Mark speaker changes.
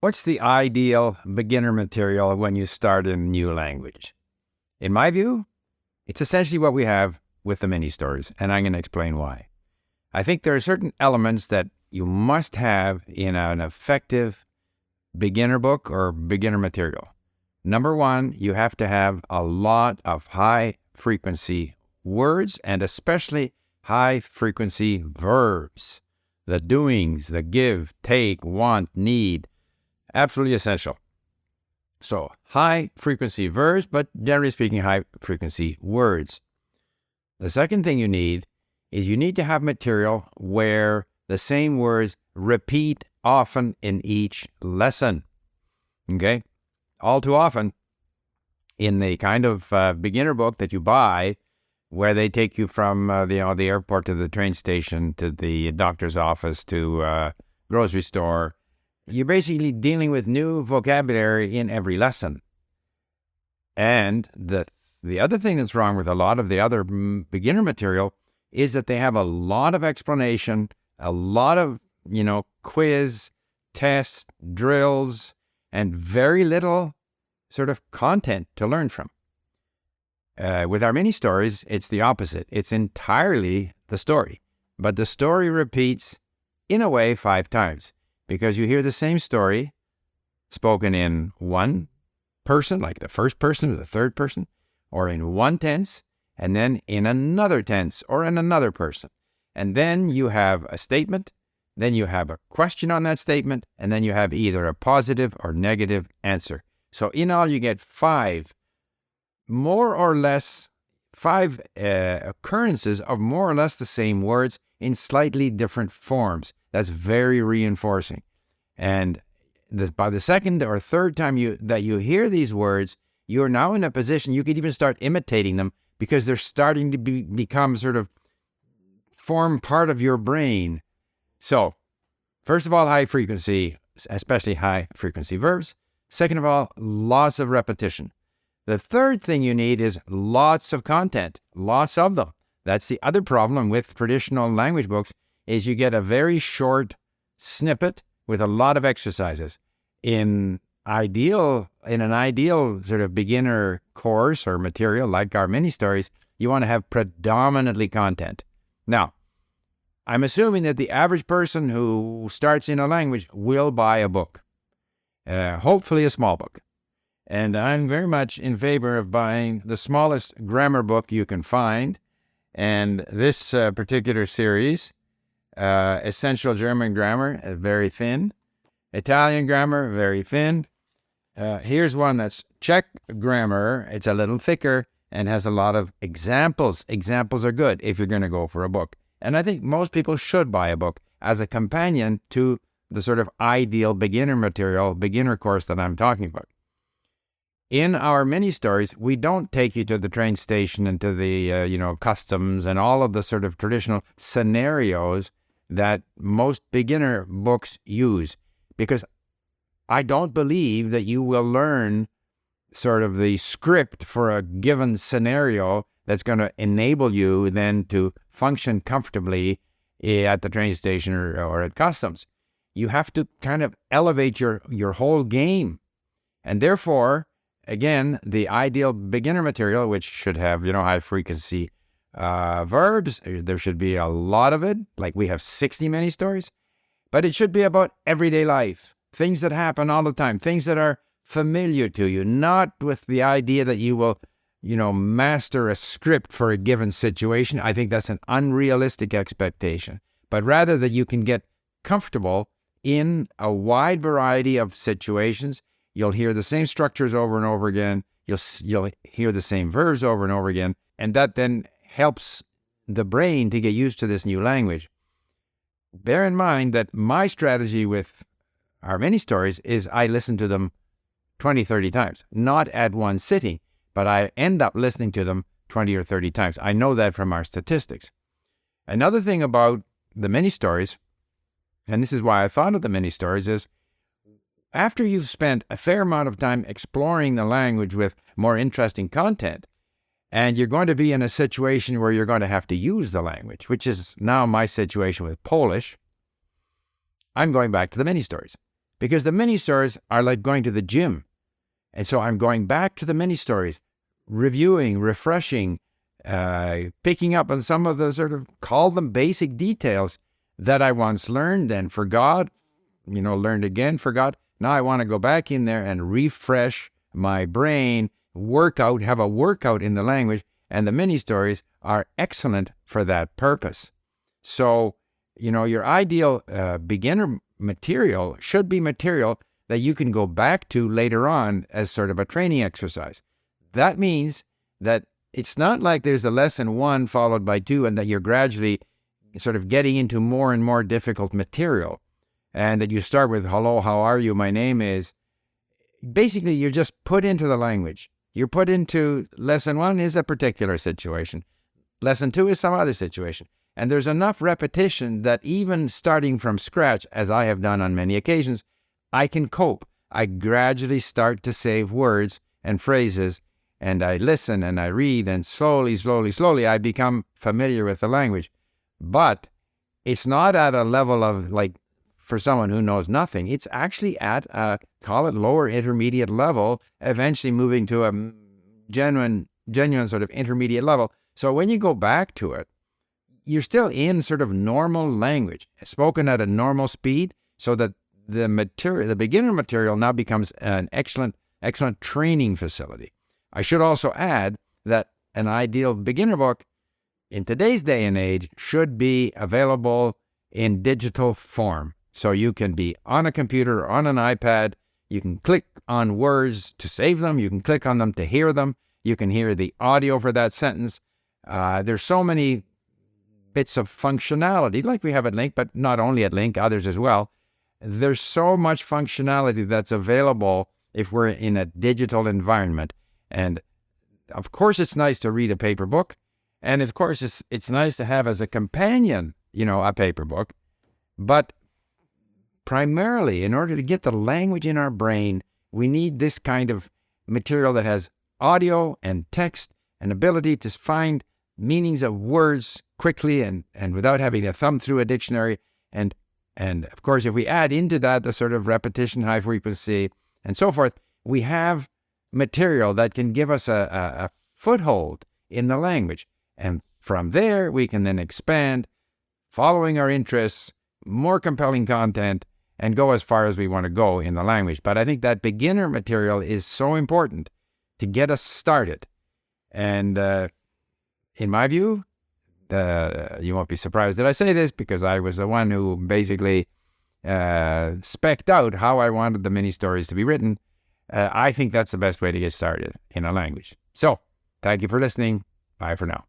Speaker 1: What's the ideal beginner material when you start a new language? In my view, it's essentially what we have with the mini stories, and I'm going to explain why. I think there are certain elements that you must have in an effective beginner book or beginner material. Number one, you have to have a lot of high-frequency words and especially high-frequency verbs. The doings, the give, take, want, need. Absolutely essential. So, high-frequency verbs, but generally speaking, high-frequency words. The second thing you need is you need to have material where the same words repeat often in each lesson. Okay? All too often, in the kind of beginner book that you buy, where they take you from the airport to the train station to the doctor's office to grocery store, you're basically dealing with new vocabulary in every lesson. And the other thing that's wrong with a lot of the other beginner material is that they have a lot of explanation, a lot of, quiz, tests, drills, and very little sort of content to learn from. With our mini stories, it's the opposite. It's entirely the story. But the story repeats, in a way, 5 times. Because you hear the same story spoken in one person, like the first person or the third person, or in one tense, and then in another tense or in another person. And then you have a statement, then you have a question on that statement, and then you have either a positive or negative answer. So in all, you get 5 occurrences of more or less the same words in slightly different forms. That's very reinforcing. And by the second or third time that you hear these words, you're now in a position you could even start imitating them because they're starting to become sort of form part of your brain. So, first of all, high frequency, especially high frequency verbs. Second of all, lots of repetition. The third thing you need is lots of content, lots of them. That's the other problem with traditional language books is you get a very short snippet with a lot of exercises. In an ideal sort of beginner course or material like our mini stories, you want to have predominantly content. Now, I'm assuming that the average person who starts in a language will buy a book, hopefully a small book. And I'm very much in favor of buying the smallest grammar book you can find. And this particular series, Essential German Grammar, very thin. Italian Grammar, very thin. Here's one that's Czech Grammar. It's a little thicker and has a lot of examples. Examples are good if you're going to go for a book. And I think most people should buy a book as a companion to the sort of ideal beginner material, beginner course that I'm talking about. In our mini stories, we don't take you to the train station and to the, customs and all of the sort of traditional scenarios that most beginner books use. Because I don't believe that you will learn sort of the script for a given scenario that's going to enable you then to function comfortably at the train station or at customs. You have to kind of elevate your whole game. And therefore, again, the ideal beginner material, which should have, high-frequency verbs, there should be a lot of it, like we have 60 mini stories, but it should be about everyday life, things that happen all the time, things that are familiar to you, not with the idea that you will, master a script for a given situation. I think that's an unrealistic expectation, but rather that you can get comfortable in a wide variety of situations. You'll hear the same structures over and over again. You'll hear the same verbs over and over again. And that then helps the brain to get used to this new language. Bear in mind that my strategy with our mini stories is I listen to them 20, 30 times. Not at one sitting, but I end up listening to them 20 or 30 times. I know that from our statistics. Another thing about the mini stories, and this is why I thought of the mini stories, is after you've spent a fair amount of time exploring the language with more interesting content, and you're going to be in a situation where you're going to have to use the language, which is now my situation with Polish, I'm going back to the mini stories. because the mini stories are like going to the gym. And so I'm going back to the mini stories, reviewing, refreshing, picking up on some of the sort of, call them basic details that I once learned and forgot, learned again, forgot. Now I want to go back in there and refresh my brain, have a workout in the language, and the mini stories are excellent for that purpose. So, your ideal beginner material should be material that you can go back to later on as sort of a training exercise. That means that it's not like there's a lesson 1 followed by 2 and that you're gradually sort of getting into more and more difficult material, and that you start with, hello, how are you, my name is. Basically, you're just put into the language. You're put into lesson 1 is a particular situation. Lesson 2 is some other situation. And there's enough repetition that even starting from scratch, as I have done on many occasions, I can cope. I gradually start to save words and phrases, and I listen and I read, and slowly, I become familiar with the language. But it's not at a level of, like, for someone who knows nothing. It's actually at a, call it lower intermediate level, eventually moving to a genuine sort of intermediate level. So when you go back to it, you're still in sort of normal language, spoken at a normal speed, so that the beginner material now becomes an excellent training facility. I should also add that an ideal beginner book in today's day and age should be available in digital form. So you can be on a computer or on an iPad. You can click on words to save them. You can click on them to hear them. You can hear the audio for that sentence. There's so many bits of functionality, like we have at LingQ, but not only at LingQ, others as well. There's so much functionality that's available if we're in a digital environment. And of course, it's nice to read a paper book. And of course, it's nice to have as a companion, a paper book. But primarily, in order to get the language in our brain, we need this kind of material that has audio and text and ability to find meanings of words quickly and without having to thumb through a dictionary. And of course, if we add into that the sort of repetition, high frequency, and so forth, we have material that can give us a foothold in the language. And from there, we can then expand, following our interests, more compelling content, and go as far as we want to go in the language. But I think that beginner material is so important to get us started. And in my view, you won't be surprised that I say this, because I was the one who basically spec'd out how I wanted the mini stories to be written. I think that's the best way to get started in a language. So, thank you for listening. Bye for now.